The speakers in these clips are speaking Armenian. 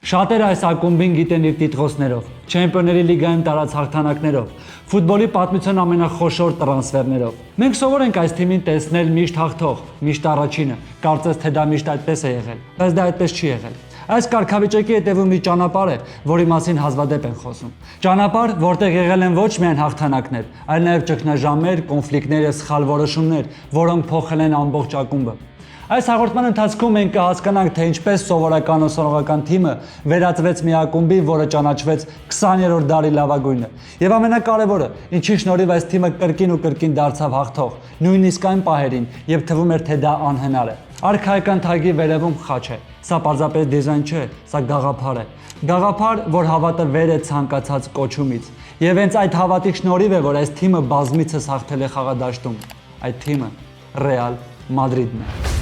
Շատերը այս ակումբին գիտեն իր տիտղոսներով, Չեմպիոնների լիգայում տարած հաղթանակներով, ֆուտբոլի պատմության ամենախոշոր տրանսֆերներով։ Մենք սովոր ենք այս թիմին տեսնել միշտ հաղթող, միշտ առաջինը, կարծես թե դա միշտ այդպես է եղել, բայց դա այդպես չի եղել։ Այս կարգավիճակի հետևում մի ճանապարհ է, որի մասին հազվադեպ են խոսում։ Ճանապարհ, որտեղ եղել են ոչ միայն հաղթանակներ, այլ նաև ճգնաժամեր, կոնֆլիկտներ եւ սխալ որոշումներ, որոնք փոխել են ամբողջ ակումբը։ Այս հաղորդման ընթացքում մենք կհասկանանք, թե ինչպես սովորական ուսանողական թիմը վերածվեց մի ակումբի, որը ճանաչվեց 20-րդ դարի լավագույնը։ Եվ ամենակարևորը, ինչի շնորհիվ այս թիմը կրկին ու կրկին դարձավ հաղթող, նույնիսկ այն պահերին, երբ թվում էր, թե դա անհնար է։ Արքայական թագի վերևում խաչ է։ Սա պարզապես դիզայն չէ, սա գաղափար է։ Գաղափար, որ հավատը վեր է ցանկացած կոչումից։ Եվ հենց այդ հավատի շնորհիվ է, որ այս թիմը բազմիցս հաղթել է խաղադաշտում։ Այդ թիմը Ռեալ Մադրիդն է։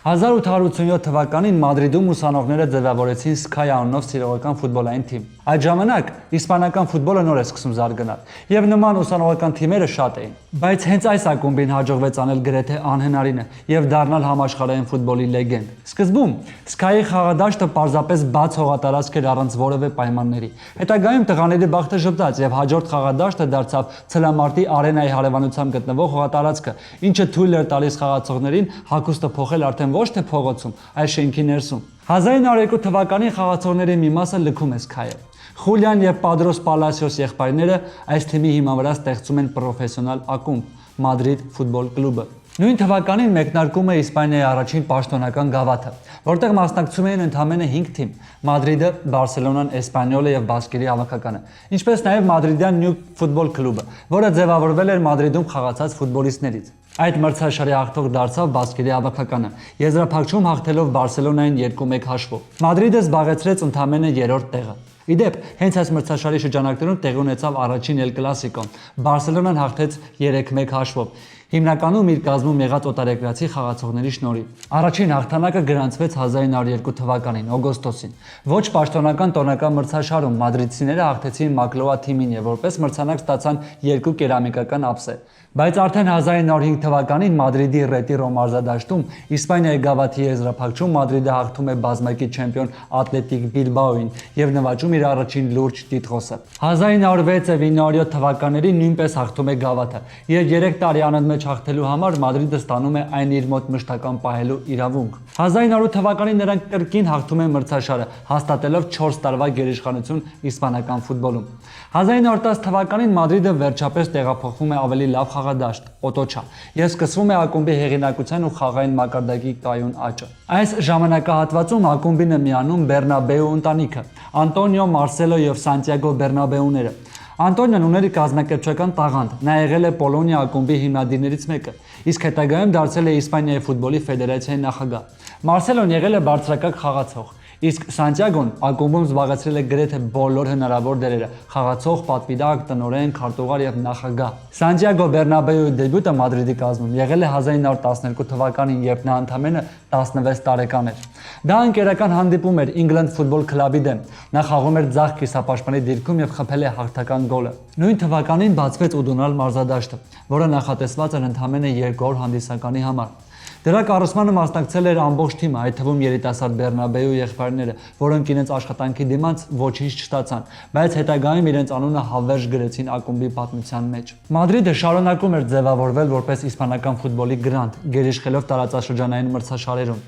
«1887 թվականին Մադրիդում ուսանողները ձևավորեցին Sky անունով սիրողական ֆուտբոլային թիմ։ Այդ ժամանակ իսպանական ֆուտբոլը նոր է սկսում զարգանալ, եւ նման ուսանողական թիմերը շատ էին։ Բայց հենց այս ակումբին հաջողվեց անել գրեթե անհնարինը եւ դառնալ համաշխարհային ֆուտբոլի լեգենդ։ Սկզբում Sky-ի խաղադաշտը պարզապես բաց հողատարածք էր առանց որևէ պայմանների։ Հետագայում տղաների բախտը ժպտաց եւ հաջորդ խաղադաշտը դարձավ Ցլամարտի արենայի հարևանությամբ գտնվող հողատարածքը, ինչը թույլ էր տալիս խաղացողներին հագուստը փոխել արդեն ոչ թե փողոցում, այլ շենքի ներսում։ 1902 թվականին խաղացողների մի մասը լքում է Sky-ը։ Խուլիան եւ Պադրոս Պալասիոս եղբայրները այս թիմի հիման վրա ստեղծում են պրոֆեսիոնալ ակումբ Մադրիդ ֆուտբոլ կլուբը։ Նույն թվականին մեկնարկում է Իսպանիայի առաջին պաշտոնական գավաթը, որտեղ մասնակցում էին ընդամենը 5 թիմ՝ Մադրիդը, Բարսելոնան, Էսպանյոլը եւ Բասկերի հավաքականը, ինչպես նաեւ Մադրիդյան Նյու ֆուտբոլ կլուբը, որը ձևավորվել էր Մադրիդում խաղացած ֆուտբոլիստներից։ Այդ մրցաշարի հաղթող դարձավ Բասկերի հավաքականը, եզրափակչում հաղթելով Բարսելոնային 2-1 հաշվով։ Մադրիդը զբաղեցրեց ընդամենը 3-րդ տեղը։ Իդեպ, հենց այս մրցաշարի շրջանակներում տեղի ունեցավ առաջին Էլ Կլասիկոն։ Բարսելոնան հաղթեց 3-1 հաշվով, հիմնականում իր կազմում եղած օտարերկրացի խաղացողների շնորհիվ։ Առաջին հաղթանակը գրանցվեց 1902 թվականին, օգոստոսին։ Ոչ պաշտոնական տոնական մրցաշարում մադրիդցիները հաղթեցին Մակլոա թիմին եւ որպես մրցանակ ստացան 2 կերամիկական ափսե։ Բայց արդեն 1905 թվականին Մադրիդի Ռետիրո մարզադաշտում Իսպանիայի գավաթի եզրափակչում Մադրիդը հաղթում է բազմակի չեմպիոն Ատլետիկ Բիլբաոին եւ նվաճում իր առաջին լուրջ տիտղոսը։ 1906 եւ 1907 թվականներին նույնպես հաղթում է գավաթը եւ 3 տարի անընդմեջ հաղթելու համար Մադրիդը ստանում է այն իր մոտ մշտական պահելու իրավունք։ 1908 թվականին նրանք կրկին հաղթում են մրցաշարը, հաստատելով 4 տարվա գերիշխանություն իսպանական ֆուտբոլում։ 1910 թվականին Մադրիդը վերջապես տեղափոխվում է ավելի լավ խաղադաշտ Օտոչա եւ սկսվում է ակումբի հեղինակության ու խաղային մակարդակի կայուն աճը։ Այս ժամանակահատվածում ակումբին է միանում Բեռնաբեու ընտանիքը՝ Անտոնիո, Մարսելո եւ Սանտիագո Բեռնաբեուները։ Անտոնիոն ուներ կազմակերպչական տաղանդ, նա եղել է Պոլոնիա ակումբի հիմնադիրներից մեկը, իսկ հետագայում դարձել է Իսպանիայի ֆուտբոլի ֆեդերացիայի նախագահ։ Մարսելոն եղել է բարձրակարգ խաղացող, իսկ Սանտիագոն ակումբում զբաղեցրել է գրեթե բոլոր հնարավոր դերերը՝ խաղացող, պատվիրակ, տնօրեն, քարտուղար եւ նախագահ։ Սանտիագո Բեռնաբեուի դեբյուտը Մադրիդի կազմում եղել է 1912 թվականին, երբ նա ընդամենը 16 տարեկան էր։ Դա ընկերական հանդիպում էր Ինգլենդ ֆուտբոլ քլաբի դեմ։ Նա խաղում էր ձախ կիսապաշտպանի դիրքում եւ խփել է հաղթական գոլը։ Նույն թվականին բացվեց Ուդունալ մարզադաշտը, որը նախատեսված էր ընդամենը 200 հանդիսականի համար։ Դրա կառուցմանը մասնակցել էր ամբողջ թիմը, այդ թվում երիտասարդ Բեռնաբեու եղբայրները, որոնք իրենց աշխատանքի դիմաց ոչինչ չստացան, բայց հետագայում իրենց անունը հավերժ գրեցին ակումբի պատմության մեջ։ Մադրիդը շարունակում էր ձևավորվել որպես իսպանական ֆուտբոլի գրանդ, գերիշխելով տարածաշրջանային մրցաշարերում,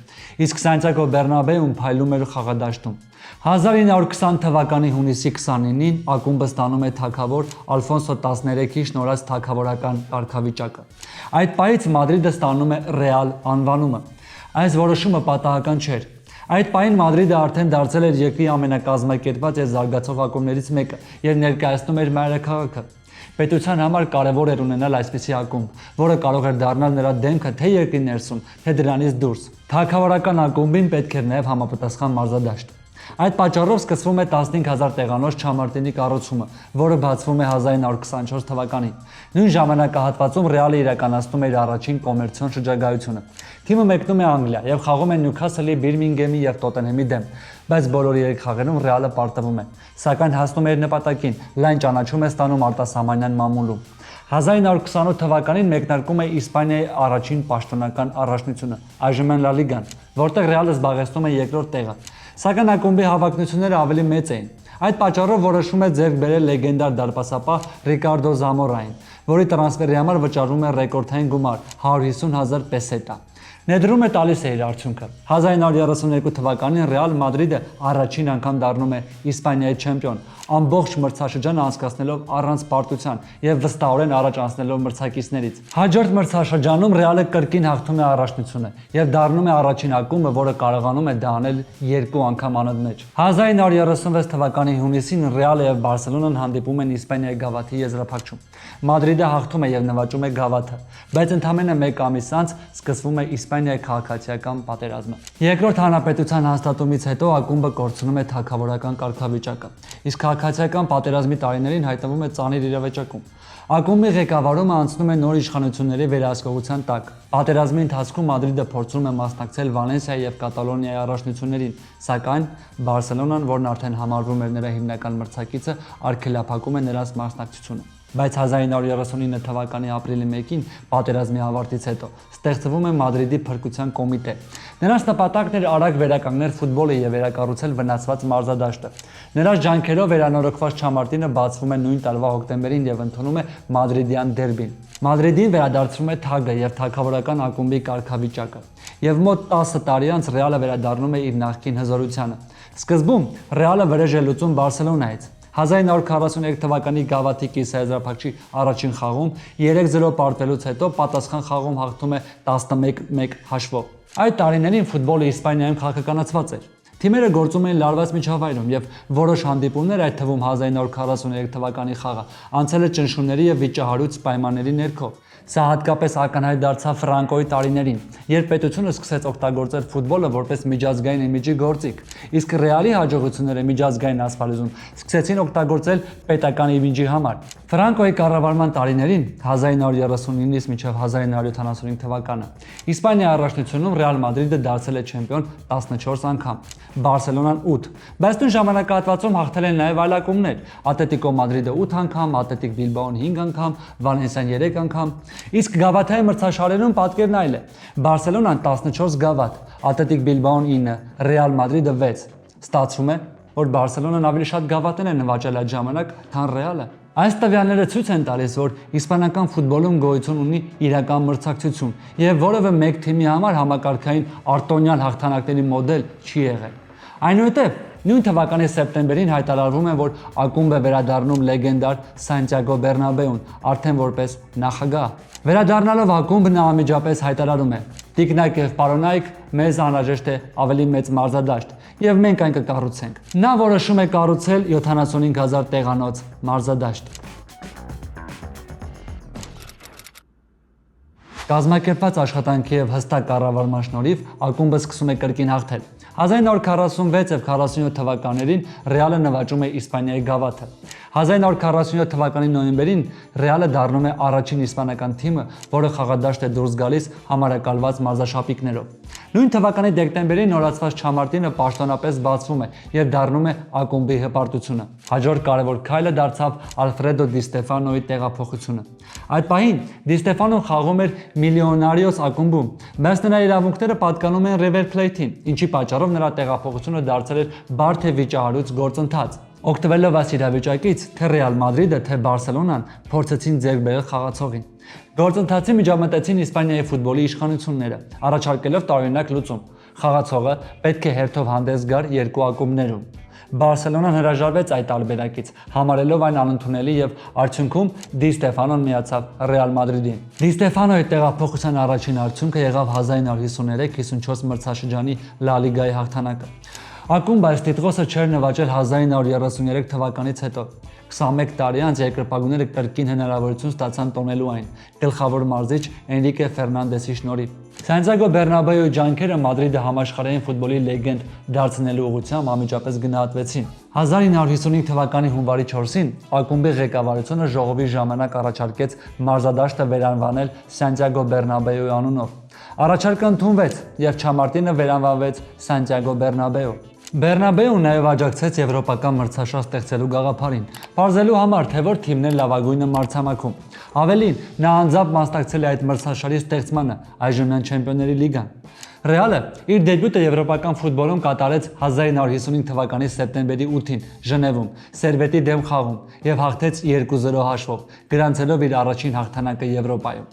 իսկ Սանտիագո Բեռնաբեուն փայլում էր խաղադաշտում։ 1920 թվականի հունիսի 29-ին ակումբը ստանում է թագավոր Ալֆոնսո 13-ի շնորհած թագավորական կարգավիճակը։ Այդ պահից Մադրիդը ստանում է Ռեալ անվանումը։ Այս որոշումը պատահական չէր։ Այդ պահին Մադրիդը արդեն դարձել էր երկրի ամենակազմակերպված եւ զարգացող ակումբներից մեկը եւ ներկայացնում էր մայրաքաղաքը։ Պետության համար կարևոր էր ունենալ այսպիսի ակումբ, որը կարող էր դառնալ նրա դեմքը թե երկրի ներսում, թե դրանից դուրս։ Թագավորական ակումբին պետք էր նաեւ համապատասխան մարզադաշտ։ Այդ պատճառով սկսվում է 15000 տեղանոց Չամարտինի կառուցումը, որը բացվում է 1924 թվականին։ Նույն ժամանակահատվածում Ռեալը իրականացնում է իր առաջին կոմերցիոն շրջագայությունը։ Թիմը մեկնում է Անգլիա եւ խաղում է Նյուքասլի, Բիրմինգեմի եւ Տոտենհեմի դեմ, բայց բոլոր 3 խաղերում Ռեալը պարտվում է, սակայն հասնում է իր նպատակին, լայն ճանաչում է ստանում արտասահմանյան մամուլում։ 1928 թվականին մեկնարկում է Իսպանիայի առաջին պաշտոնական առաջնությունը, այժմ Լա Լիգան, որտեղ Ռեալը զբաղեցնում է երկրորդ տեղը։ Սակայն ակումբի հավակնությունները ավելի մեծ էին։ Այդ պատճառով որոշում է ձեռք բերել լեգենդար դարպասապահ Ռիկարդո Զամորային, որի տրանսֆերի համար վճարվում է ռեկորդային գումար 150,000 պեսետա։ Ներդրում է տալիս է իր արդյունքը։ 1932 թվականին Ռեալ Մադրիդը առաջին անգամ դառնում է Իսպանիայի չեմպիոն, ամբողջ մրցաշրջանը անցկացնելով առանց պարտության եւ վստահորեն առաջ անցնելով մրցակիցներից։ Հաջորդ մրցաշրջանում Ռեալը կրկին հաղթում է առաջնությունը եւ դառնում է առաջին ակումբը, որը կարողանում է դա անել 2 անգամ անընդմեջ։ 1936 թվականի հունիսին Ռեալը եւ Բարսելոնան հանդիպում են Իսպանիայի գավաթի եզրափակչում։ Մադրիդը հաղթում է եւ նվաճում է գավաթը, բայց ընդամենը 1 ամիս անց սկսվում է Իսպանիայի քաղաքացիական պատերազմը։ Երկրորդ հանրապետության հաստատումից հետո ակումբը կորցնում է թագավորական կարգավիճակը, իսկ քաղաքացիական պատերազմի տարիներին հայտնվում է ծանր իրավիճակում։ Ակումբի ղեկավարումը անցնում է նոր իշխանությունների վերահսկողության տակ։ Պատերազմի ընթացքում Մադրիդը փորձում է մասնակցել Վալենսիայի եւ Կատալոնիայի առաջնություններին, սակայն Բարսելոնան, որն արդեն համարվում էր նրա հիմնական մրցակիցը, արգելափակում է նրանց մասնակցությունը։ Բայց 1939 թվականի ապրիլի 1-ին պատերազմի ավարտից հետո ստեղծվում է Մադրիդի փրկության կոմիտե։ Նրանց նպատակն էր արագ վերականգնել ֆուտբոլը եւ վերակառուցել վնասված մարզադաշտը։ Նրանց ջանքերով վերանորոգված Չամարտինը բացվում է նույն տարվա հոկտեմբերին եւ ընդունում է Մադրիդյան դերբին։ Մադրիդին վերադարձվում է թագը եւ թագավորական ակումբի կարգավիճակը։ Եվ մոտ 10 տարի անց Ռեալը վերադառնում է իր նախկին հզորությանը։ Սկզբում Ռեալը վրեժ է լուծում Բարսելոնայից։ 1941 թվականի գավաթի կիսաեզրափակչի առաջին խաղում 3-0 պարտվելուց հետո պատասխան խաղում հաղթում է 11-1 հաշվով։ Այդ տարիներին ֆուտբոլը Իսպանիայում քաղաքականացված էր։ Թիմերը գործում էին լարված միջավայրում եւ որոշ հանդիպումներ, այդ թվում 1943 թվականի խաղը, անցել է ճնշումների եւ վիճահարույց պայմանների ներքո։ Սա հատկապես ակնհայտ դարձավ Ֆրանկոյի տարիներին, երբ պետությունը սկսեց օգտագործել ֆուտբոլը որպես միջազգային իմիջի գործիք, իսկ Ռեալի հաջողությունները միջազգային ասպարեզում սկսեցին օգտագործել պետական իմիջի համար։ Ֆրանկոյի կառավարման տարիներին 1939-ից մինչև 1975 թվականը Իսպանիայի առաջնությունում Ռեալ Մադրիդը դարձել է չեմպիոն 14 անգամ, Բարսելոնան 8, բայց նույն ժամանակահատվածում հաղթել են նաև այլ ակումբներ՝ Ատլետիկո Մադրիդը 8 անգամ, Ատլետիկ Բիլբաոն 5 անգամ, Վալենսիան 3 անգամ։ Իսկ գավաթային մրցաշարերում պատկերն այլ է։ Բարսելոնան 14 գավաթ, Ատլետիկ Բիլբաոն 9, Ռեալ Մադրիդը 6։ Ստացվում է, որ Բարսելոնան ավելի շատ գավաթներ է նվաճել այդ ժամանակ, քան Ռեալը։ Այս տվյալները ցույց են տալիս, որ իսպանական ֆուտբոլում գոյություն ունի իրական մրցակցություն, եւ որևէ մեկ թիմի համար համակարգային արտոնյալ հաղթանակների մոդել չի եղել։ Այնուհետև նույն թվականի սեպտեմբերին հայտարարվում է, որ ակումբը վերադառնում լեգենդար Սանտիագո Բեռնաբեուն, արդեն որպես նախագահ։ Վերադառնալով ակումբը նա անմիջապես հայտարարում է. «Տիկնայք եւ պարոնայք, մեզ անհրաժեշտ է ավելի մեծ մարզադաշտ, եւ մենք այն կկառուցենք»։ Նա որոշում է կառուցել 75000 տեղանոց մարզադաշտ։ Կազմակերպված աշխատանքի եւ հստակ կառավարման շնորհիվ ակումբը սկսում է կրկին հաղթել։ 1946 եւ 47 թվականներին Ռեալը նվաճում է Իսպանիայի գավաթը։ 1947 թվականի նոյեմբերին Ռեալը դառնում է առաջին իսպանական թիմը, որը խաղադաշտ է դուրս գալիս համարակալված մարզաշապիկներով։ Նույն թվականի դեկտեմբերին նորացված Չամարտինը պաշտոնապես բացվում է եւ դառնում է ակումբի հպարտությունը։ Հաջորդ կարևոր քայլը դարձավ Ալֆրեդո Դի Ստեֆանոյի տեղափոխությունը։ Այդ պահին Դի Ստեֆանոն խաղում էր Միլիոնարիոս ակումբում, բայց նրա իրավունքները պատկանում են River Plate-ին, ինչի պատճառով նրա տեղափոխությունը դարձել էր բարդ վիճահարույց գործընթաց։ Օգտվելով այս իրավիճակից, թե Ռեալ Մադրիդը, թե Բարսելոնան փորձեցին ձեռք բերել խաղացողին։ Գործընթացի միջամտեցին Իսպանիայի ֆուտբոլի իշխանությունները, առաջարկելով տարօրինակ լուծում։ Խաղացողը պետք է հերթով հանդես գար երկու ակումբներում։ Բարսելոնան հրաժարվեց այդ տարբերակից, համարելով այն անընդունելի եւ արդյունքում Դի Ստեֆանոն միացավ Ռեալ Մադրիդին։ Դի Ստեֆանոյի տեղափոխության առաջին արդյունքը եղավ 1953-54 մրցաշրջանի Լա Լիգայի հաղթանակը։ Ակումբը այս տիտղոսը չէր նվաճել 1933 թվականից հետո։ 21 տարի անց երկրպագուները կրկին հնարավորություն ստացան տոնելու այն գլխավոր մարզիչ Էնրիկե Ֆերնանդեսի շնորհիվ։ Սանտիագո Բեռնաբեուի ջանքերը Մադրիդը համաշխարհային ֆուտբոլի լեգենդ դարձնելու ուղղությամբ անմիջապես գնահատվեցին։ 1955 թվականի հունվարի 4-ին ակումբի ղեկավարությունը ժողովի ժամանակ առաջարկեց մարզադաշտը վերանվանել Սանտիագո Բեռնաբեուի անունով։ Առաջարկը ընդունվեց եւ Չամարտինը վերանվանվեց Սանտիագո Բեռնաբեու։ Բեռնաբեուն նաև աջակցեց եվրոպական մրցաշար ստեղծելու գաղափարին, բարձելու համար, թե որ թիմն է լավագույնը մրցամաքում։ Ավելին, նա անձամբ մասնակցել է այդ մրցաշարի ստեղծմանը, այժմյան Չեմպիոնների լիգան։ Ռեալը իր դեբյուտը եվրոպական ֆուտբոլում կատարեց 1955 թվականի սեպտեմբերի 8-ին Ժնևում, Սերվետի դեմ խաղում եւ հաղթեց 2-0 հաշվով, գրանցելով իր առաջին հաղթանակը Եվրոպայում։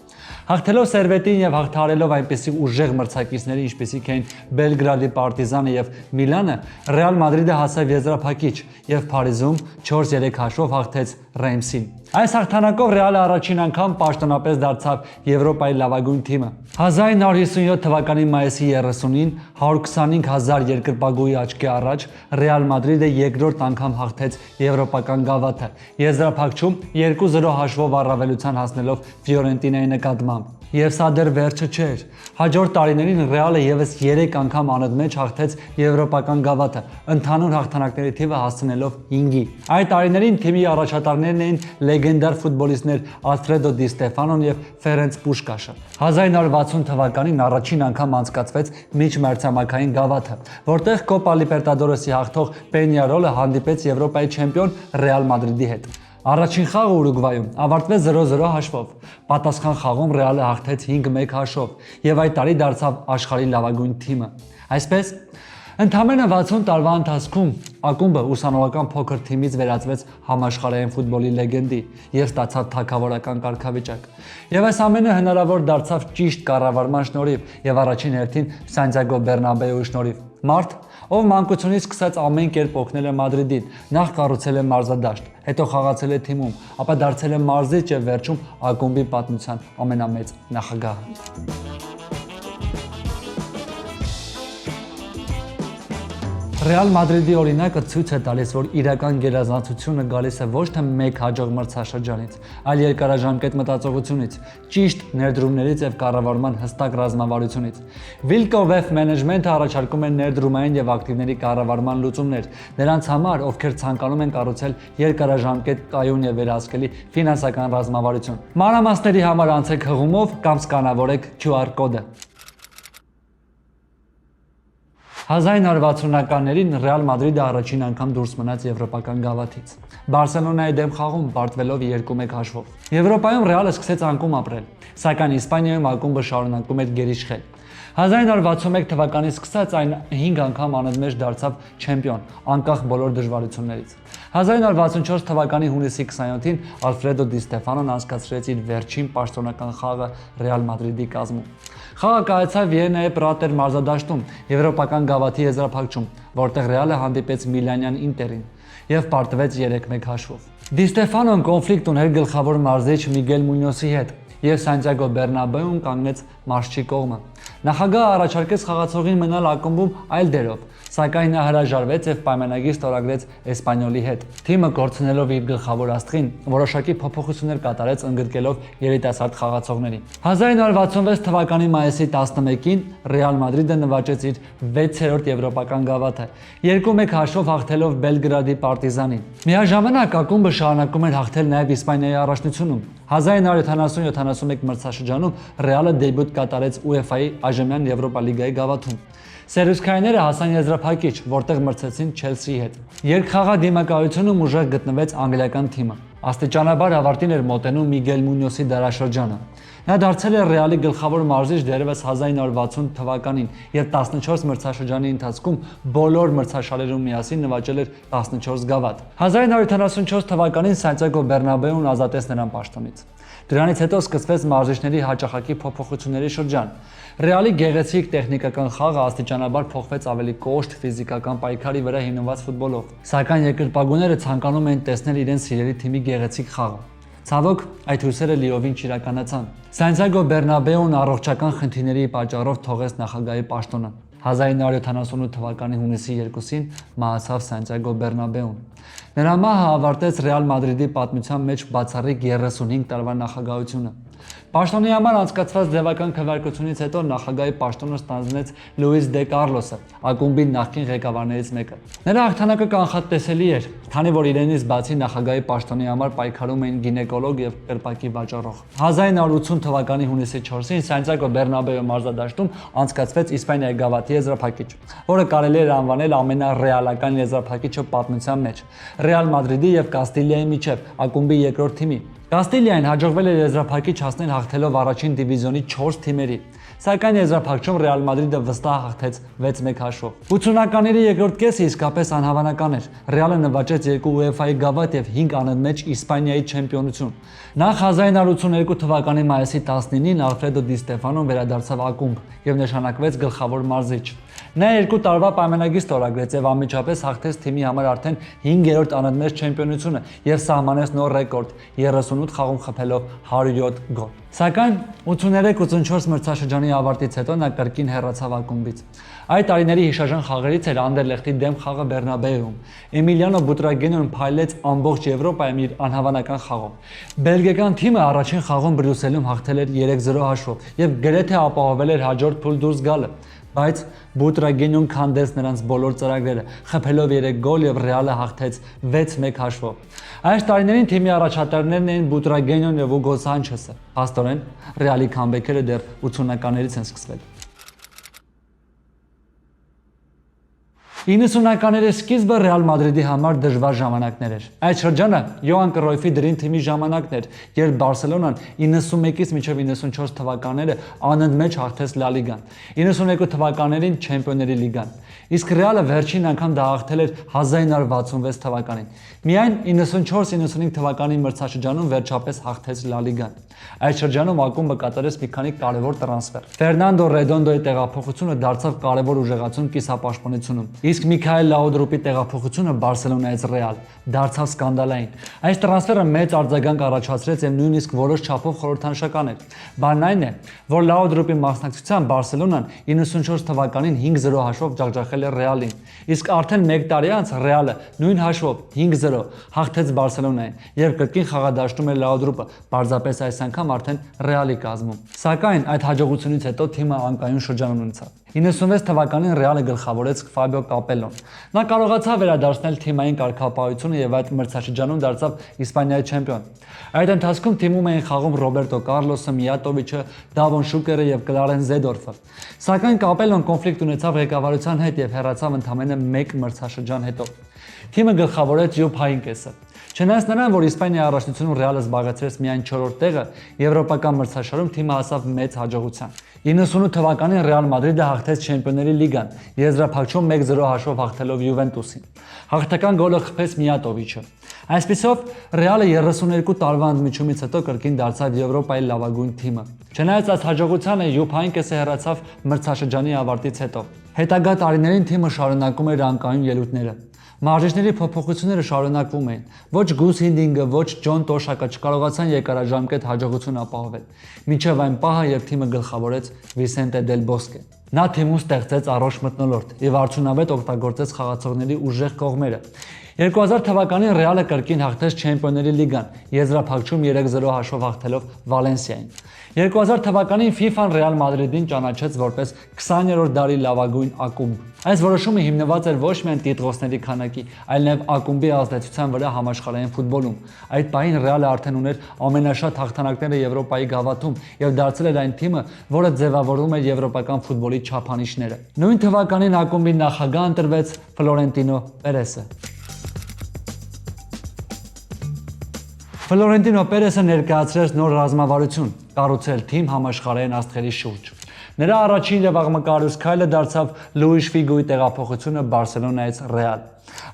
Հաղթելով Սերվետին եւ հաղթահարելով այնպիսի ուժեղ մրցակիցների, ինչպիսիք էին Բելգրադի Պարտիզանը եւ Միլանը, Ռեալ Մադրիդը հասավ եզրափակիչ եւ Փարիզում 4-3 հաշվով հաղթեց Ռեյմսին։ Այս հաղթանակով Ռեալը առաջին անգամ պաշտոնապես դարձավ Եվրոպայի լավագույն թիմը։ 1957 թվականի մայիսի 30-ին 125,000 երկրպագուի աչքի առաջ Ռեալ Մադրիդը երկրորդ անգամ հաղթեց եվրոպական գավաթը, եզրափակչում 2-0 հաշվով առավելության հասնելով Ֆիորենտինայի նկատմամբ։ Եվ սա դեռ վերջը չէր։ Հաջորդ տարիներին Ռեալը եւս 3 անգամ անընդմեջ հաղթեց եվրոպական գավաթը, ընդհանուր հաղթանակների թիվը հասցնելով 5-ի։ Այդ տարիներին թիմի առաջատարներն էին լեգենդար ֆուտբոլիստներ Ալֆրեդո Դի Ստեֆանոն եւ Ֆերենց Պուշկաշը։ 1960 թվականին առաջին անգամ անցկացվեց միջմրցամաքային գավաթը, որտեղ Կոպա Լիբերտադորեսի հաղթող Պենյարոլը հանդիպեց Եվրոպայի չեմպիոն Ռեալ Մադրիդի հետ։ Առաջին խաղը Ուրուգվայում ավարտվեց 0-0 հաշվով։ Պատասխան խաղում Ռեալը հաղթեց 5-1 հաշվով եւ այդ տարի դարձավ աշխարհի լավագույն թիմը։ Այսպես, ընդամենը 60 տարվա ընթացքում ակումբը ուսանողական փոքր թիմից վերածվեց համաշխարհային ֆուտբոլի լեգենդի եւ ստացավ թագավորական կարգավիճակ։ Եվ այս ամենը հնարավոր դարձավ ճիշտ կառավարման շնորհիվ եւ առաջին հերթին Սանտիագո Բեռնաբեուի շնորհիվ։ Մարդ, ով մանկությունից սկսած ամեն կերպ օգնել է Մադրիդին, նախ կառուցել է մարզադաշտ, հետո խաղացել է թիմում, ապա դարձել է մարզիչ եւ վերջում ակումբի պատմության ամենամեծ նախագահը։ Ռեալ Մադրիդի օրինակը ցույց է տալիս, որ իրական գերազանցությունը գալիս է ոչ թե մեկ հաջող մրցաշրջանից, այլ երկարաժամկետ մտածողությունից, ճիշտ ներդրումներից եւ կառավարման հստակ ռազմավարությունից։ Wilco Wef Management-ը առաջարկում է ներդրումային եւ ակտիվների կառավարման լուծումներ նրանց համար, ովքեր ցանկանում են կառուցել երկարաժամկետ կայուն եւ վերահսկելի ֆինանսական ռազմավարություն։ Մանրամասների համար անցեք հղումով կամ սկանավորեք QR կոդը։ 1960-ականներին Ռեալ Մադրիդը առաջին անգամ դուրս մնաց եվրոպական գավաթից։ Բարսելոնայի դեմ խաղում պարտվելով 2-1 հաշվով։ Եվրոպայում Ռեալը սկսեց անկում ապրել, սակայն Իսպանիայում ակումբը շարունակում էր գերիշխել։ 1961 թվականից սկսած այն 5 անգամ անընդմեջ դարձավ չեմպիոն, անկախ բոլոր դժվարություններից։ 1964 թվականի հունիսի 27-ին Ալֆրեդո Դի Ստեֆանոն անցկացրեց իր վերջին պաշտոնական խաղը Ռեալ Մադրիդի կազմում։ Խաղը կայացավ Վիեննայի Պրատեր մարզադաշտում եվրոպական գավաթի եզրափակչում, որտեղ Ռեալը հանդիպեց Միլանյան Ինտերին եւ պարտվեց 3-1 հաշվով։ Դի Ստեֆանոն կոնֆլիկտ ուներ գլխավոր մարզիչ Միգել Մունյոսի հետ եւ Սանտիագո Բեռնաբեուն կանգնեց մարզչի կողմը։ Նախագահը առաջարկեց խաղացողին մնալ ակումբում այլ դերով, սակայն նա հրաժարվեց եւ պայմանագիր ստորագրեց Էսպանյոլի հետ։ Թիմը կորցնելով իր գլխավոր աստղին, որոշակի փոփոխություններ կատարեց ընդգրկելով երիտասարդ խաղացողներին։ 1966 թվականի մայիսի 11-ին Ռեալ Մադրիդը նվաճեց իր 6-րդ եվրոպական գավաթը, 2-1 հաշվով հաղթելով Բելգրադի Պարտիզանին։ Միաժամանակ ակումբը շարունակում էր հաղթել նաեւ Իսպանիայի առաջնությունում։ 1970-71 մրցաշրջանում Ռեալը դեբյուտ կատարեց UEFA-ի այժմյան Եվրոպա լիգայի գավաթում։ Սերուսքայինները հասան եզրափակիչ, որտեղ մրցեցին Չելսիի հետ։ Երկխաղադիմակայությունում ուժեղ գտնվեց անգլիական թիմը։ Աստիճանաբար ավարտին էր մոտենում Միգել Մունյոսի դարաշրջանը։ Նա դարձել է Ռեալի գլխավոր մարզիչ դեռևս 1960 թվականին եւ 14 մրցաշրջանի ընթացքում բոլոր մրցաշարերում միասին նվաճել էր 14 գավաթ։ 1974 թվականին Սանտիագո Բեռնաբեուն ազատեց նրան պաշտոնից։ Դրանից հետո սկսվեց մարզիչների հաճախակի փոփոխությունների շրջան։ Ռեալի գեղեցիկ տեխնիկական խաղը աստիճանաբար փոխվեց ավելի կոշտ ֆիզիկական պայքարի վրա հիմնված ֆուտբոլով։ Սակայն երկրպագուները ցանկանում էին տեսնել իրենց սիրելի թիմի գեղեցիկ խաղը։ Ցավոք, այդ հույսերը լիովին չիրականացան։ Սանտիագո Բեռնաբեուն առողջական խնդիրների պատճառով թողեց նախագահի պաշտոնը։ 1978 թվականի հունիսի 2-ին մահացավ Սանտիագո Բեռնաբեուն։ Նրա մահը ավարտեց Ռեալ Մադրիդի պատմության մեջ բացառիկ 35 տարվա նախագահությունը։ Պաշտոնի համար անցկացված ձևական քվեարկությունից հետո նախագահի պաշտոնը ստանձնեց Լուիս Դե Կարլոսը, ակումբի նախկին ղեկավարներից մեկը։ Նրա հաղթանակը կանխատեսելի էր, քանի որ իրենից բացի նախագահի պաշտոնի համար պայքարում էին գինեկոլոգ եւ կրպակի վաճառող։ 1980 թվականի հունիսի 4-ին Սանտիագո Բեռնաբեու մարզադաշտում անցկացվեց Իսպանիայի գավաթի եզրափակիչ, որը կարելի էր անվանել ամենառեալական եզրափակիչը պատմության մեջ։ Ռեալ Մադրիդի եւ Կաստիլիայի միջև ակումբի երկրորդ թիմի։ Կաստիլիային հաջողվել էր եզրափակիչ հասնել հաղթելով առաջին դիվիզիոնի 4 թիմերի, սակայն եզրափակչում Ռեալ Մադրիդը վստահ հաղթեց 6-1 հաշվով։ 80-ականների երկրորդ կեսը իսկապես անհավանական էր։ Ռեալը նվաճեց 2 UEFA-ի գավաթ եւ 5 անընդմեջ Իսպանիայի չեմպիոնություն։ Նախ 1982 թվականի մայիսի 19-ին Ալֆրեդո Դի Ստեֆանոն վերադարձավ ակումբ եւ նշանակվեց գլխավոր մարզիչ։ Նա 2 տարվա պայմանագիր ստորագրեց եւ անմիջապես հաղթեց թիմի համար արդեն 5-րդ անընդմեջ չեմպիոնությունը եւ սահմանեց նոր ռեկորդ՝ 38 խաղում խփելով 107 գոլ։ Սակայն 83-84 մրցաշրջանի ավարտից հետո նա կրկին հեռացավ ակումբից։ Այդ տարիների հիշարժան խաղերից էր Անդերլեխտի դեմ խաղը Բեռնաբեուում։ Էմիլիանո Բուտրագենոն փայլեց ամբողջ Եվրոպայում իր անհավանական խաղով։ Բելգիական թիմը առաջին խաղում Բրյուսելում հաղթել էր 3-0 հաշվով եւ գրեթե ապահովել էր հաջորդ փուլ դուրս գալը։ Բայց Բուտրագենոն քանդեց նրանց բոլոր ծրագրերը, խփելով 3 գոլ եւ Ռեալը հաղթեց 6-1 հաշվով։ Այս տարիներին թիմի առաջատարներն էին Բուտրագենոն եւ Ուգո Սանչեսը։ Փաստորեն Ռեալի քամբեքերը դեռ 80-ականներից են սկսվել։ 90-ականների սկիզբը Ռեալ Մադրիդի համար դժվար ժամանակներ էր։ Այդ շրջանը Յոհան Կրոյֆի դրին թիմի ժամանակն էր, երբ Բարսելոնան 91-ից մինչև 94 թվականները անընդմեջ հաղթեց Լա լիգան, 92 թվականներին Չեմպիոնների լիգան, իսկ Ռեալը վերջին անգամ դա հաղթել էր 1966 թվականին։ Միայն 94-95 թվականի մրցաշրջանում վերջապես հաղթեց Լա լիգան։ Այդ շրջանում ակումբը կատարեց մի քանի կարևոր տրանսֆեր։ Ֆերնանդո Ռեդոնդոյի տեղափոխությունը դարձավ կարևոր ուժեղացում կիսապաշտպանությունում, իսկ Միքայել Լաուդրուպի տեղափոխությունը Բարսելոնայից Ռեալ դարձավ սկանդալային։ Այս տրանսֆերը մեծ արձագանք առաջացրեց եւ նույնիսկ որոշ չափով խորհրդանշական էր։ Բանն այն է, որ Լաուդրուպի մասնակցությամբ Բարսելոնան 94 թվականին 5-0 հաշվով ջախջախել էր Ռեալին, իսկ արդեն 1 տարի անց Ռեալը նույն հաշվով 5-0 հաղթեց Բարսելոնային եւ կրկին խաղադաշտում էր Լաուդրուպը, պարզապես այս անգամ արդեն Ռեալի կազմում։ Սակայն այդ հաջողությունից հետո թիմը անկայուն շրջան ունեցավ։ 96 թվականին Ռեալը գլխավորեց Ֆաբիո Կապելոն։ Նա կարողացավ վերադարձնել թիմային կարգապահությունը եւ այդ մրցաշրջանում դարձավ Իսպանիայի չեմպիոն։ Այդ ընթացքում թիմում էին խաղում Ռոբերտո Կարլոսը, Միատովիչը, Դավոն Շուկերը եւ Կլարեն Զեդորֆը։ Սակայն Կապելոն կոնֆլիկտ ունեցավ ղեկավարության հետ եւ հեռացավ ընդամենը 1 մրցաշրջան հետո։ Թիմը գլխավորեց Յուփ Հայնկեսը։ Չնայած նրան, որ Իսպանիայի առաջնությունում Ռեալը զբաղեցրեց միայն 4-րդ տեղը, եվրոպական մրցաշարում թիմը հասավ մեծ հաջողության։ 98 թվականին Ռեալ Մադրիդը հաղթեց Չեմպիոնների լիգան, եզրափակչում 1-0 հաշվով հաղթելով Յուվենտուսին։ Հաղթական գոլը խփեց Միատովիչը։ Այսպիսով Ռեալը 32 տարվա ընդմիջումից հետո կրկին դարձավ Եվրոպայի լավագույն թիմը։ Չնայած այս հաջողությանը Յուփ Հայնկեսը հեռացավ մրցաշրջանի ավարտից հետո։ Հետագա տարիներին թիմը շարունակում էր անկայուն ելույթները։ Մարզիչների փոփոխությունները շարունակվում էին։ Ոչ Գուս Հինդինգը, ոչ Ջոն Տոշակը չկարողացան երկարաժամկետ հաջողություն ապահովել։ Մինչև այն պահը, երբ թիմը գլխավորեց Վիսենտե Դել Բոսկե։ Նա թիմում ստեղծեց առողջ մթնոլորտ եւ արդյունավետ օգտագործեց խաղացողների ուժեղ կողմերը։ 2000 թվականին Ռեալը կրկին հաղթեց Չեմպիոնների լիգան, եզրափակչում 3-0 հաշվով հաղթելով Վալենսիային։ 2000 թվականին FIFA-ն Ռեալ Մադրիդին ճանաչեց որպես 20-րդ դարի լավագույն ակումբ։ Այս որոշումը հիմնված էր ոչ միայն տիտղոսների քանակի, այլ նաև ակումբի ազդեցության վրա համաշխարհային ֆուտբոլում։ Այդ պահին Ռեալը արդեն ուներ ամենաշատ հաղթանակները Եվրոպայի գավաթում եւ դարձել էր այն թիմը, որը ձևավորում էր եվրոպական ֆուտբոլի չափանիշները։ Նույն թվականին ակումբի նախագահ ընտրվեց Ֆլորենտինո Պերեսը։ Ֆլորենտինո Պերեսը ներկայացրեց նոր ռազմավարություն, կառուցել թիմ համաշխարհային աստղերի շուրջ։ Նրա առաջին եւ աղմկարյուս քայլը դարձավ Լուիշ Ֆիգոյի տեղափոխությունը Բարսելոնայից Ռեալ։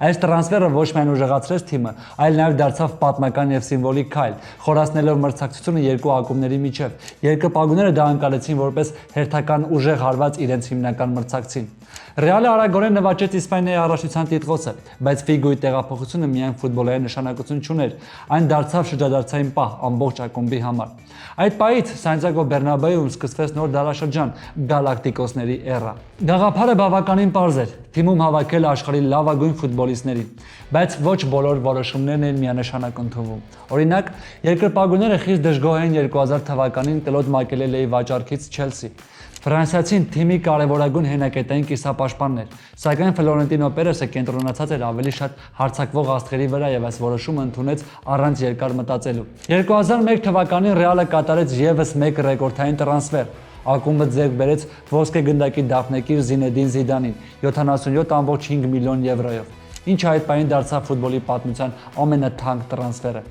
Այս տրանսֆերը ոչ միայն ուժեղացրեց թիմը, այլ նաև դարձավ պատմական եւ սիմվոլիկ քայլ, խորացնելով մրցակցությունը երկու ակումբների միջև։ Երկրպագուները դա անցկալեցին որպես հերթական ուժեղ հարված իրենց հիմնական մրցակցին։ Ռեալը արագորեն նվաճեց Իսպանիայի առաջնության տիտղոսը, բայց Ֆիգոյի տեղափոխությունը միայն ֆուտբոլային նշանակություն չուներ, այն դարձավ շրջադարձային պահ ամբողջ ակումբի համար։ Այդ պահից Սանտիագո Բեռնաբեուում սկսվեց նոր դարաշրջան՝ գալակտիկոսների էրա։ Գաղափարը բավականին պարզ էր՝ թիմում հավաքել աշխարհի լավագույն ֆուտբոլիստներին, բայց ոչ բոլոր որոշումներն են միանշանակ ընդունվում։ Օրինակ, երկրպագուները խիստ դժգոհ էին 2000 թվականին Կլոդ Մակելելեի վաճառքից Չելսի։ Ֆրանսիացին թիմի կարևորագույն հենակետային կիսապաշտպանն էր, սակայն Ֆլորենտինո Պերեսը կենտրոնացած էր ավելի շատ հարձակվող աստղերի վրա եւ այս որոշումը ընդունեց առանց երկար մտածելու։ 2001 թվականին Ռեալը կատարեց եւս մեկ ռեկորդային տրանսֆեր։ Ակումբը ձեռք բերեց ոսկե գնդակի դափնեկիր Զինեդին Զիդանին 77.5 միլիոն եվրոյով, ինչը այդ պահին դարձավ ֆուտբոլի պատմության ամենաթանկ տրանսֆերը։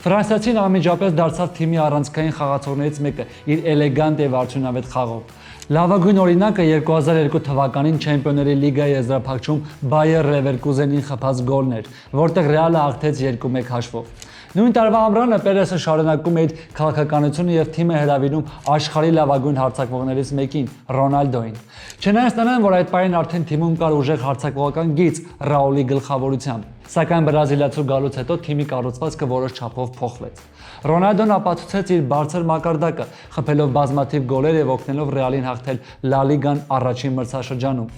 Ֆրանսիացին անմիջապես դարձավ թիմի առանցքային խաղացողներից մեկը իր էլեգանտ եւ արդյունավետ խաղով։ Լավագույն օրինակը 2002 թվականին Չեմպիոնների լիգայի եզրափակում Բայեր Լևերկուզենին խփած գոլն էր, որտեղ Ռեալը հաղթեց 2-1 հաշվով։ Նույն տարվա ամռանը Պերեսը շարունակում էր քաղաքականությունը եւ թիմը հրավիրում աշխարհի լավագույն հարձակվողներից մեկին՝ Ռոնալդոին։ Չնայած նրան, որ այդ պահին արդեն թիմում կար ուժեղ հարձակվողական գիծ Ռաուլի գլխավորությամբ, սակայն բրազիլիացու գալուց հետո թիմի կառուցվածքը որոշ չափով փոխվեց։ Ռոնալդոն ապացուցեց իր բարձր մակարդակը, խփելով բազմաթիվ գոլեր եւ օգնելով Ռեալին հաղթել Լա Լիգան առաջին մրցաշրջանում։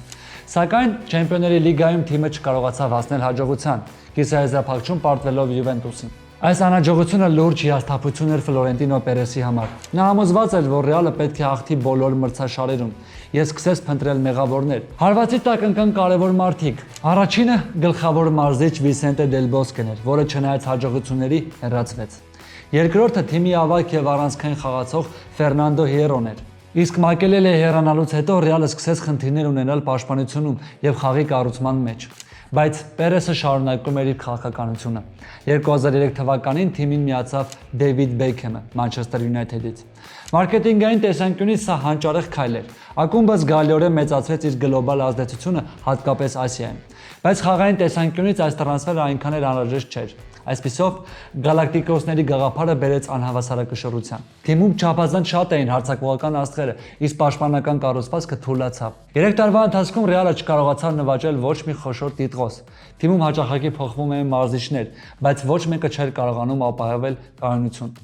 Սակայն Չեմպիոնների լիգայում թիմը չկարողացավ հասնել հաջողության, կիսաեզրափակում պարտվելով Յուվենտուսին։ Այս անհաջողությունը լուրջ հիասթափություն էր Ֆլորենտինո Պերեսի համար։ Նա համոզված էր, որ Ռեալը պետք է հաղթի բոլոր մրցաշարերում եւ սկսեց փնտրել մեղավորներ։ Հարվածի տակ ընկան կարևոր մարդիկ։ Առաջինը գլխավոր մարզիչ Վիսենտե Դել Բոսկեն էր, որը չնայած հաջողությունների հեռացվեց։ Երկրորդը թիմի ավագ եւ առանցքային խաղացող Ֆերնանդո Հիերոն էր։ Իսկ Մակելելեի հեռանալուց հետո Ռեալը սկսեց խնդիրներ ունենալ պաշտպանությունում եւ խաղի կառուցման մեջ։ Բայց Պերեսը շարունակում էր իր քաղաքականությունը։ 2003 թվականին թիմին միացավ Դեյվիդ Բեքհեմը Մանչեսթեր Յունայթեդից։ Մարքեթինգային տեսանկյունից սա հանճարեղ քայլ էր։ Ակումբը զգալիորեն մեծացրեց իր գլոբալ ազդեցությունը, հատկապես Ասիայում։ Բայց խաղային տեսանկյունից այս տրանսֆերը այնքան էլ անհրաժեշտ չէր։ Այսպիսով, գալակտիկոսների գաղափարը բերեց անհավասարակշռության։ Թիմում չափազանց շատ էին հարձակվողական աստղերը, իսկ պաշտպանական կառուցվածքը թուլացավ։ 3 տարվա ընթացքում Ռեալը չկարողացավ նվաճել ոչ մի խոշոր տիտղոս։ Թիմում հաճախակի փոխվում էին մարզիչներ, բայց ոչ մեկը չէր կարողանում ապահովել կայունություն։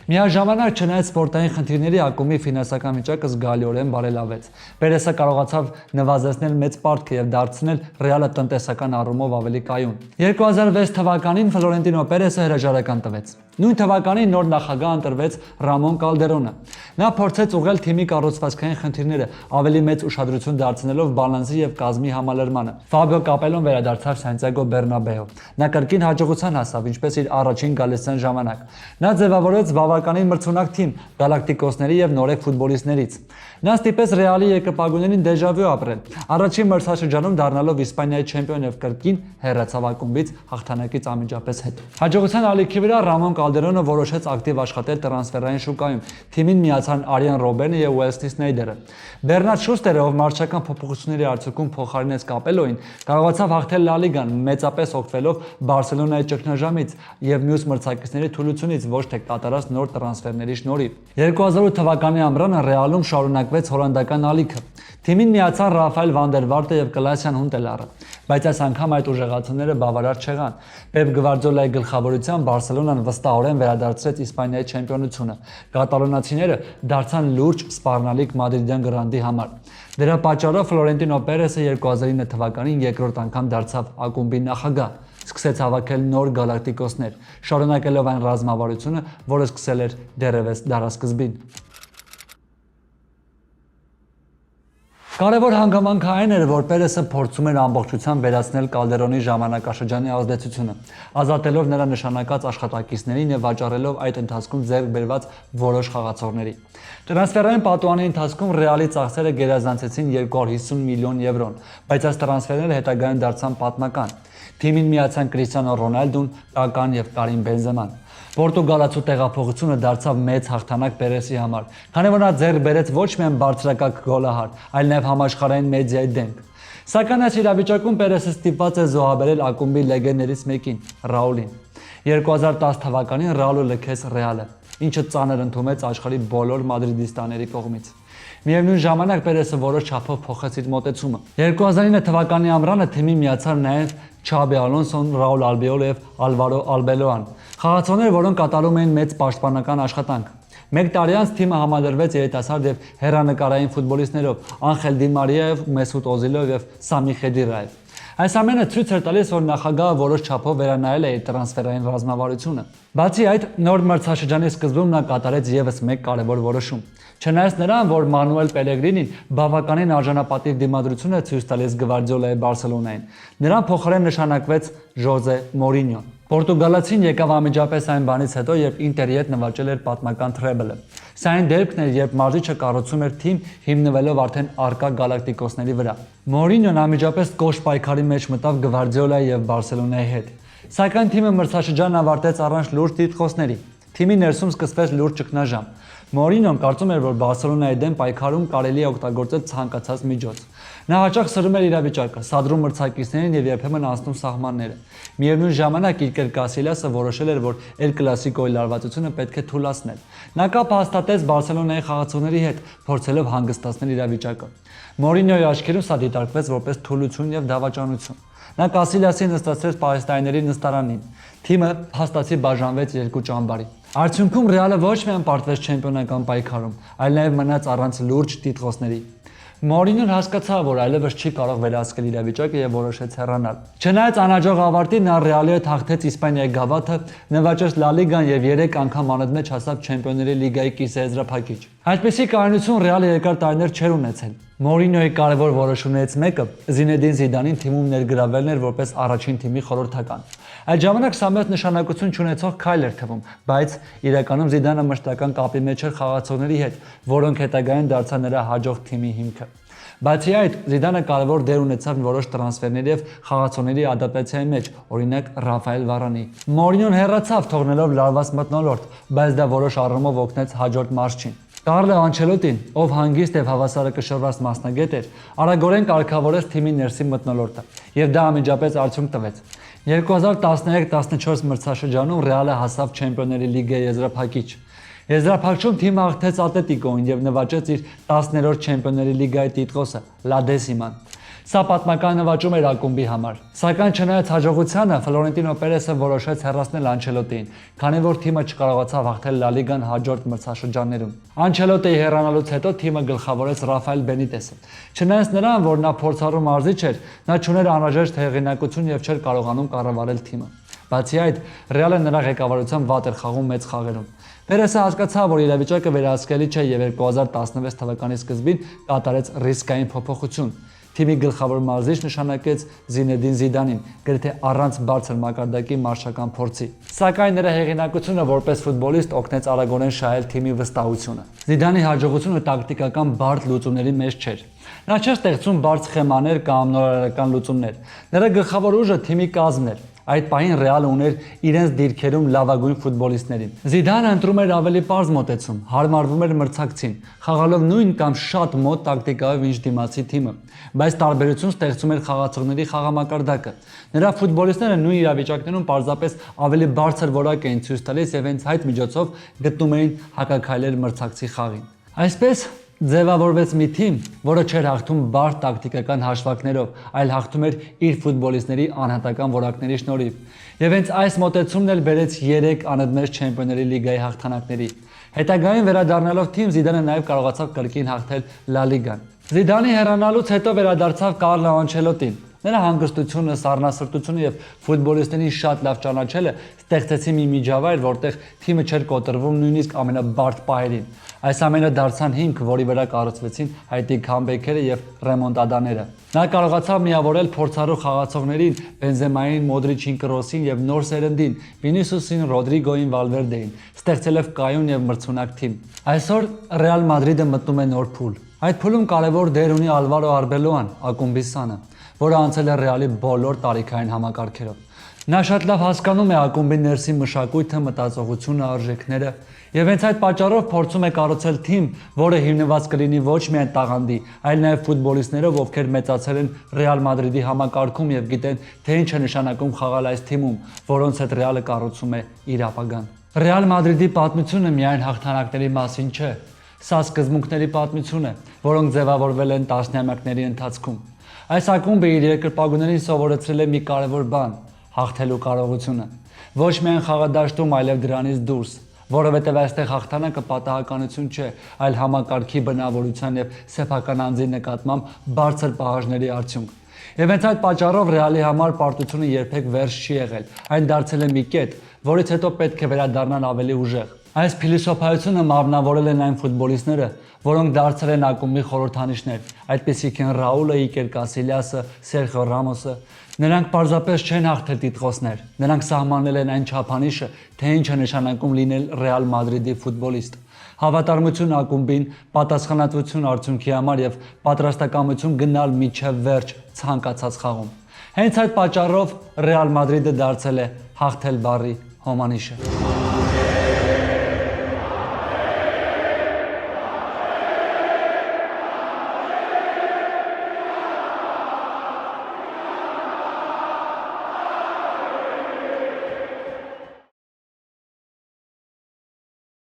Միաժամանակ, չնայած սպորտային խնդիրների, ակումբի ֆինանսական վիճակը զգալիորեն բարելավեց։ Պերեսը կարողացավ նվազեցնել մեծ պարտքը եւ դարձնել Ռեալը տնտեսական առումով ավելի կայուն։ 2006 թվականին Ֆլորենտինո Պերեսը հրաժարական տվեց։ Նույն թվականին նոր նախագահ ընտրվեց Ռամոն Կալդերոնը։ Նա փորձեց ուղղել թիմի կառուցվածքային խնդիրները, ավելի մեծ ուշադրություն դարձնելով բալանսի եւ կազմի համալրմանը։ Ֆաբիո Կապելոն վերադարձավ Սանտիագո Բեռնաբեու։ Նա կրկին հաջողության հասավ, ինչպես իր առաջին գալստյան ժամանակ։ Նա ձևավորեց բավականին մրցունակ թիմ գալակտիկոսների եւ նորեկ ֆուտբոլիստներից։ Նա ստիպեց Ռեալի երկրպագուներին դեժավյու ապրել։ Առաջին մրցաշրջանում դառնալով Իսպանիայի չեմպիոն եւ կրկին հեռացավ ակումբից հաղթանակից անմիջապես հետո։ Հաջողության ալիքի վրա Ռամոն Կալդերոնը որոշեց ակտիվ աշխատել տրանսֆերային շուկայում։ Թիմին միացան Արիան Ռոբենը եւ Ուեսլի Սնեյդերը։ Բեռնարդ Շուստերը, ով մարզչական փոփոխությունների արդյունքում փոխարինեց Կապելոին, կարողացավ հաղթել Լա Լիգան, մեծապես օգտվելով Բարսելոնայի ճգնաժամից եւ մյուս մրցակիցների թուլությունից, ոչ թե կատարած նոր տրանսֆերների շնորհիվ։ 2008 թվականի ամռանը Ռեալում շարունակվեց հոլանդական ալիքը։ Թիմին միացան Ռաֆայել Վանդերվարտը եւ Կլասիան Հունտելարը, բայց այս անգամ այդ ուժեղացումները բավարար չեղան։ Պեպ Գվարդիոլայի գլխավորությամբ Բարսելոնան վստահորեն վերադարձրեց Իսպանիայի չեմպիոնությունը։ Կատալոնացիները դարձան լուրջ սպառնալիք մադրիդյան գրանդի համար։ Դրա պատճառով Ֆլորենտինո Պերեսը 2009 թվականին երկրորդ անգամ դարձավ ակումբի նախագահ։ Սկսեց հավաքել նոր գալակտիկոսներ, շարունակելով այն ռազմավարությունը, որը սկսել էր դեռևս դարասկզբին։ Կարևոր հանգամանքը այն էր, որ Պերեսը փորձում էր ամբողջությամբ վերացնել Կալդերոնի ժամանակաշրջանի ազդեցությունը, ազատելով նրա նշանակած աշխատակիցներին եւ վաճառելով այդ ընթացքում ձեռք բերված որոշ խաղացողների։ Տրանսֆերային պատուհանի ընթացքում Ռեալի ծախսերը գերազանցեցին 250 միլիոն եվրոն, բայց այս տրանսֆերները հետագայում դարձան պատմական։ Թիմին միացան Կրիստիանո Ռոնալդոն, Կական եւ Կարիմ Բենզեման։ Պորտուգալացու տեղափոխությունը դարձավ մեծ հաղթանակ Պերեսի համար, քանի որ նա ձեռք բերեց ոչ միայն բարձրակարգ գոլահար, այլ նաև համաշխարհային մեդիայի դեմք։ Սակայն այս իրավիճակում Պերեսը ստիպված է զոհաբերել ակումբի լեգենդներից մեկին՝ Ռաուլին։ 2010 թվականին Ռաուլը լքեց Ռեալը, ինչը ծանր ընդունվեց աշխարհի բոլոր մադրիդիստաների կողմից։ Միևնույն ժամանակ Պերեսը որոշ չափով փոխեց իր մոտեցումը։ 2009 թվականի ամռանը թիմին միացան նաև Չաբի Ալոնսոն, Ռաուլ Ալբիոլ եւ Ալվարո Ալբելոան, խաղացողներ, որոնք կատարում էին մեծ պաշտպանական աշխատանք։ Մեկ տարի անց թիմը համադրվեց երիտասարդ եւ հեռանկարային ֆուտբոլիստներով Անխել Դի Մարիա եւ Մեսուտ Օզիլով եւ Սամի Խեդիրաև։ Այս ամենը ցույց էր տալիս, որ նախագահը որոշ չափով վերանայել է իր տրանսֆերային ռազմավարությունը։ Բացի այդ, նոր մրցաշրջանի սկզբում նա կատարեց եւս մեկ կարևոր որոշում։ Չնայած նրան, որ Մանուել Պելեգրինին բավականին արժանապատիվ դիմադրություն է ցույց տալիս Գվարդիոլայի Բարսելոնային, նրան փոխարեն նշանակվեց Ժոզե Մորինյոն։ Պորտուգալացին եկավ անմիջապես այն բանից հետո, երբ Ինտերի հետ նվաճել էր պատմական թրեբլը։ Սա այն դեպքն էր, երբ մարզիչը կառուցում էր թիմ հիմնվելով արդեն առկա գալակտիկոսների վրա։ Մորինյոն անմիջապես կոշտ պայքարի մեջ մտավ Գվարդիոլայի եւ Բարսելոնայի հետ։ Սակայն թիմը մրցաշրջանն ավարտեց առանց լուրջ տիտղոսների։ Թիմի ներսում սկսվեց լուրջ ճգնաժամ։ Մորինյոն կարծում էր, որ Բարսելոնայի դեմ պայքարում կարելի է օգտագործել ցանկացած միջոց։ Նա հաճախ սրում էր իրավիճակը, սադրում մրցակիցներին եւ երբեմն անցնում սահմանները։ Միևնույն ժամանակ Իլկեր Կասիլյասը որոշել էր, որ Էլ Կլասիկոյի լարվածությունը պետք է թույլատրել։ Նա կապ հաստատեց Բարսելոնայի խաղացողների հետ, փորձելով հանգստացնել իրավիճակը։ Մորինյոյի աչքերում սա դիտարկվեց որպես թուլություն եւ դավաճանություն։ Նա Կասիլյասին նստացրեց պարիսպայինների նստարանին։ Թիմը հաստատի բաժանվեց երկու ճամբարի։ Արդյունքում Ռեալը ոչ միայն պարտվեց չեմպիոնական պայքարում, այլ նաև մնաց առանց լուրջ տիտղոսների։ Մորինյոն հասկացավ, որ այլևս չի կարող վերահսկել իրավիճակը եւ որոշեց հեռանալ։ Չնայած անհաջող ավարտին նա Ռեալի հետ հաղթեց Իսպանիայի գավաթը, նվաճեց Լա Լիգան եւ 3 անգամ անընդմեջ հասավ Չեմպիոնների լիգայի կիսաեզրափակիչ։ Այդպիսի կայունություն Ռեալը երկար տարիներ չէր ունեցել։ Մորինյոյի կարևոր որոշումներից մեկը Զինեդին Զիդանին թիմում ներգրավելն էր որպես առաջին թիմի խորհրդական։ Այդ ժամանակ սա մեծ նշանակություն չունեցող քայլ էր թվում, բայց իրականում Զիդանը մշտական կապի մեջ էր խաղացողների հետ, որոնք հետագայում դարձան նրա հաջող թիմի հիմքը։ Բացի այդ, Զիդանը կարևոր դեր ունեցավ որոշ տրանսֆերների եւ խաղացողների ադապտացիայի մեջ, օրինակ Ռաֆայել Վարանի։ Մորինյոն հեռացավ, թողնելով լարված մթնոլորտ, բայց դա որոշ առումով օգնեց հաջորդ մարզչին։ Կարլո Անչելոտին, ով հանգիստ եւ հավասարակշռված մասնագետ էր, արագորեն կարգավորեց թիմի ներսի մթնոլորտը, եւ դա անմիջապես արդյունք տվեց։ 2013-14 մրցաշրջանում Ռեալը հասավ Չեմպիոնների լիգայի եզրափակիչ։ Եզրափակչում թիմը հաղթեց Ատլետիկոին եւ նվաճեց իր 10-րդ Չեմպիոնների լիգայի տիտղոսը՝ Լա Դեսիման։ Սա պատմական նվաճում էր ակումբի համար։ Սակայն չնայած հաջողությանը, Ֆլորենտինո Պերեսը որոշեց հեռացնել Անչելոտիին, քանի որ թիմը չկարողացավ հաղթել Լա Լիգան հաջորդ մրցաշրջաններում։ Անչելոտիի հեռանալուց հետո թիմը գլխավորեց Ռաֆայել Բենիտեսը։ Չնայած նրան, որ նա փորձառու մարզիչ էր, նա չուներ անհրաժեշտ հեղինակություն եւ չէր կարողանում կառավարել թիմը։ Բացի այդ, Ռեալը նրա ղեկավարությամբ վատ էր խաղում մեծ խաղերում։ Պերեսը հասկացավ, որ իրավիճակը վերահսկելի չէ եւ 2016 թվականի սկզբին կատարեց ռիսկային փոփոխություն։ Թիմի գլխավոր մարզիչ նշանակեց Զինեդին Զիդանին, գրեթե առանց բարձր մակարդակի մարշական փորձի։ Սակայն նրա հեղինակությունը որպես ֆուտբոլիստ օգնեց արագորեն շահել թիմի վստահությունը։ Զիդանի հաջողությունը տակտիկական բարդ լուծումների մեջ չէր։ Նա չէր ստեղծում բարձ սխեմաներ կամ նորարարական լուծումներ։ Նրա գլխավոր ուժը թիմի կազմն էր։ Այդ պահին Ռեալը ուներ իրենց դիրքերում լավագույն ֆուտբոլիստներին։ Զիդանը ընտրում էր ավելի պարզ մոտեցում, հարմարվում էր մրցակցին, խաղալով նույն կամ շատ մոտ տակտիկայով ինչ դիմացի թիմը, բայց տարբերություն ստեղծում էր խաղացողների խաղամակարդակը։ Նրա ֆուտբոլիստները նույն իրավիճակներում պարզապես ավելի բարձր որակ էին ցույց տալիս եւ հենց այդ միջոցով գտնում էին հակաքայլեր մրցակցի խաղին։ Այսպես ձևավորվեց մի թիմ, որը չէր հաղթում բարդ տակտիկական հաշվարկներով, այլ հաղթում էր իր ֆուտբոլիստների անհատական որակների շնորհիվ։ Եվ հենց այս մոտեցումն էլ բերեց 3 անընդմեջ Չեմպիոնների լիգայի հաղթանակների։ Հետագայում վերադառնալով թիմ, Զիդանը նաև կարողացավ կրկին հաղթել Լա Լիգան։ Զիդանի հեռանալուց հետո վերադարձավ Կարլո Անչելոտին։ Նրա հանգստությունը, սառնասրտությունը եւ ֆուտբոլիստների շատ լավ ճանաչելը ստեղծեցին մի միջավայր, որտեղ թիմը չէր կոտրվում նույնիսկ ամենաբարդ պահերին։ Այս ամենը դարձան հիմք, որի վրա կառուցվեցին հայտի քամբեքերը եւ ռեմոնտադաները։ Նա կարողացավ միավորել փորձառու խաղացողներին Բենզեմային, Մոդրիչին, Կրոսին եւ նոր սերնդին Վինիսիուսին, Ռոդրիգոին, Վալվերդեին, ստեղծելով կայուն եւ մրցունակ թիմ։ Այսօր Ռեալ Մադրիդը մտնում է նոր փուլ։ Այդ փուլում կարևոր դեր ունի Ալվարո Ալբելոան, ակումբի սանը, որը անցել է Ռեալի բոլոր տարիքային համակարգերով։ Նա շատ լավ հասկանում է ակումբի ներսի մշակույթը, մտածողությունը, արժեքները եւ հենց այդ պատճառով փորձում է կառուցել թիմ, որը հիմնված կլինի ոչ միայն տաղանդի, այլ նաեւ ֆուտբոլիստներով, ովքեր մեծացել են Ռեալ Մադրիդի համակարգում եւ գիտեն, թե ինչ է նշանակում խաղալ այս թիմում, որոնց հետ Ռեալը կառուցում է իր ապագան։ Ռեալ Մադրիդի պատմությունը միայն հաղթանակների մասին չէ։ Սա սկզբունքների պատմություն է, որոնք ձևավորվել են տասնամյակների ընթացքում։ Այս ակումբը իր երկրպագուներին սովորեցրել է մի կարևոր բան՝ հաղթելու կարողությունը։ Ոչ միայն խաղադաշտում, այլև դրանից դուրս, որովհետև այստեղ հաղթանակը պատահականություն չէ, այլ համակարգի բնավորության եւ սեփական անձի նկատմամբ բարձր պահանջների արդյունք։ Եվ հենց այդ պատճառով Ռեալի համար պարտությունը երբեք վերջ չի եղել։ Այն դարձել է մի կետ, որից հետո պետք է վերադառնան ավելի ուժեղ։ Այս փիլիսոփայությունը մարմնավորել են այն ֆուտբոլիստները, որոնք դարձել են ակումբի խորհրդանիշներ, այդպիսիք են Ռաուլը, Իկեր Կասիլիասը, Սերխիո Ռամոսը։ Նրանք պարզապես չեն հաղթել տիտղոսներ, նրանք սահմանել են այն չափանիշը, թե ինչ է նշանակում լինել Ռեալ Մադրիդի ֆուտբոլիստ։ Հավատարմություն ակումբին, պատասխանատվություն արդյունքի համար եւ պատրաստակամություն գնալ միջև վերջ ցանկացած խաղում։ Հենց այդ պատճառով Ռեալ Մադրիդը դարձել է հաղթել բառի հոմանիշը։